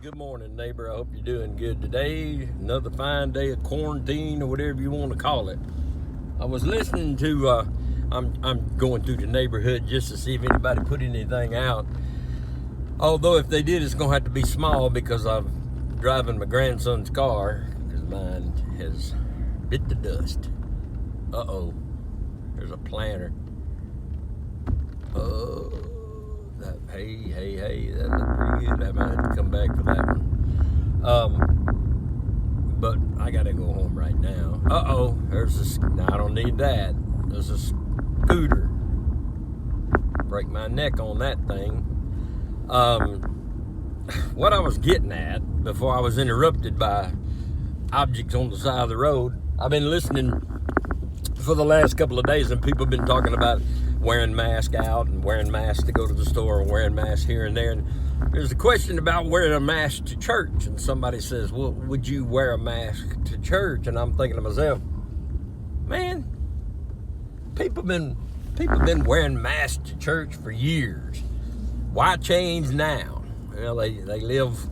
Good morning, neighbor. I hope you're doing good today. Another fine day of quarantine or whatever you want to call it. I was listening to, I'm going through the neighborhood just to see if anybody put anything out. Although if they did, it's going to have to be small because I'm driving my grandson's car because mine has bit the dust. Uh-oh. There's a planter. Oh. Hey, that looked pretty good. I might have to come back for that one. But I gotta go home right now. Uh-oh, no, I don't need that. There's a scooter. Break my neck on that thing. What I was getting at before I was interrupted by objects on the side of the road, I've been listening for the last couple of days and people have been talking about wearing masks out and wearing masks to go to the store and wearing masks here and there. And there's a question about wearing a mask to church. And somebody says, well, would you wear a mask to church? And I'm thinking to myself, man, people been wearing masks to church for years. Why change now? Well, they live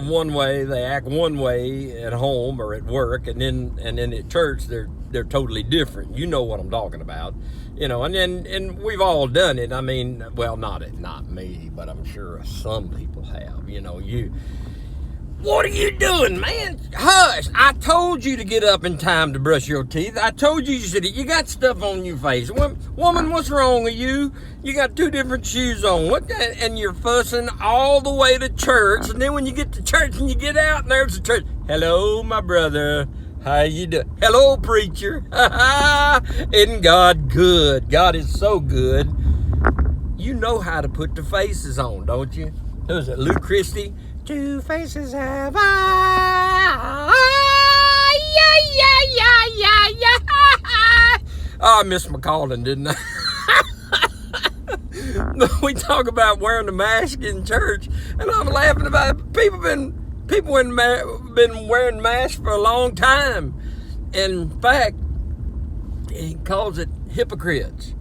one way, they act one way at home or at work, and then at church they're totally different. You know what I'm talking about, and we've all done it. I mean, well, not me, but I'm sure some people have. What are you doing, man? Hush! I told you to get up in time to brush your teeth. I told you you got stuff on your face. Woman, what's wrong with you? You got two different shoes on. And you're fussing all the way to church. And then when you get to church and you get out and there's the church. Hello, my brother. How you doing? Hello, preacher. Isn't God good? God is so good. You know how to put the faces on, don't you? Who's it, Luke Christie? Two faces have I. Yeah. Oh, I missed my calling, didn't I? We talk about wearing the mask in church, and I'm laughing about it. People been wearing masks for a long time. In fact, he calls it hypocrites.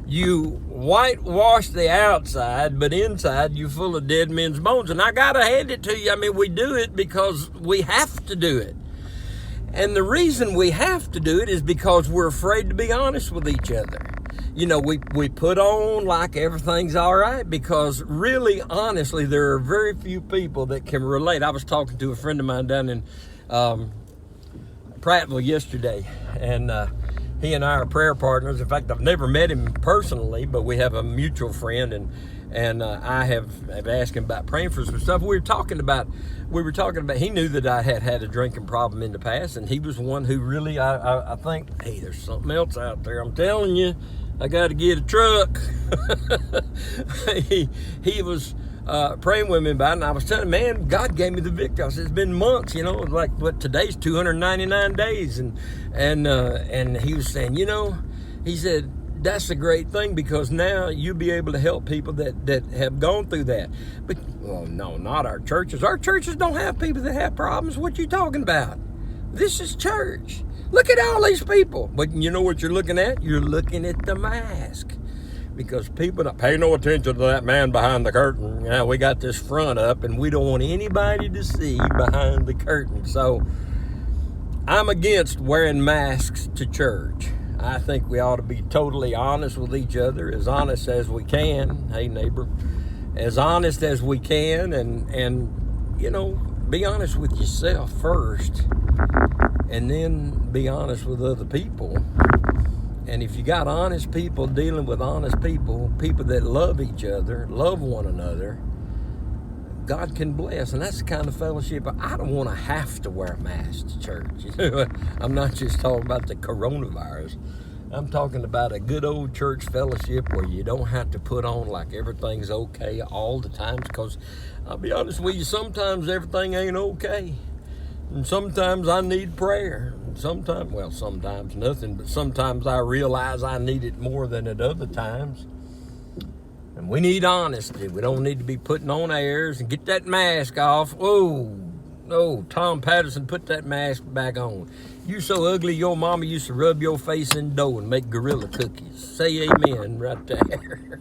You whitewash the outside, but inside you're full of dead men's bones. And I gotta hand it to you. I mean, we do it because we have to do it. And the reason we have to do it is because we're afraid to be honest with each other. We put on like everything's all right because really, honestly, there are very few people that can relate. I was talking to a friend of mine down in Prattville yesterday, and he and I are prayer partners. In fact, I've never met him personally, but we have a mutual friend, and I have asked him about praying for some stuff. We were talking about. He knew that I had a drinking problem in the past, and he was one who really, I think, hey, there's something else out there. I'm telling you, I got to get a truck. He was praying with me about it, and I was telling him, man, God gave me the victory. I said, it's been months, today's 299 days, and he was saying, he said, that's a great thing because now you'll be able to help people that have gone through that. But, well, no, not our churches. Our churches don't have people that have problems. What you talking about? This is church. Look at all these people. But you know what you're looking at? You're looking at the mask. Because people don't pay no attention to that man behind the curtain. Now we got this front up and we don't want anybody to see behind the curtain. So I'm against wearing masks to church. I think we ought to be totally honest with each other, as honest as we can. Hey, neighbor, as honest as we can, and be honest with yourself first, and then be honest with other people. And if you got honest people dealing with honest people, people that love each other, love one another, God can bless. And that's the kind of fellowship. I don't want to have to wear a mask to church. I'm not just talking about the coronavirus. I'm talking about a good old church fellowship where you don't have to put on like everything's okay all the time. Because I'll be honest with you, sometimes everything ain't okay. And sometimes I need prayer. Sometimes nothing, but sometimes I realize I need it more than at other times. And we need honesty. We don't need to be putting on airs. And get that mask off. Oh, Tom Patterson, put that mask back on. You so ugly, your mama used to rub your face in dough and make gorilla cookies. Say amen right there.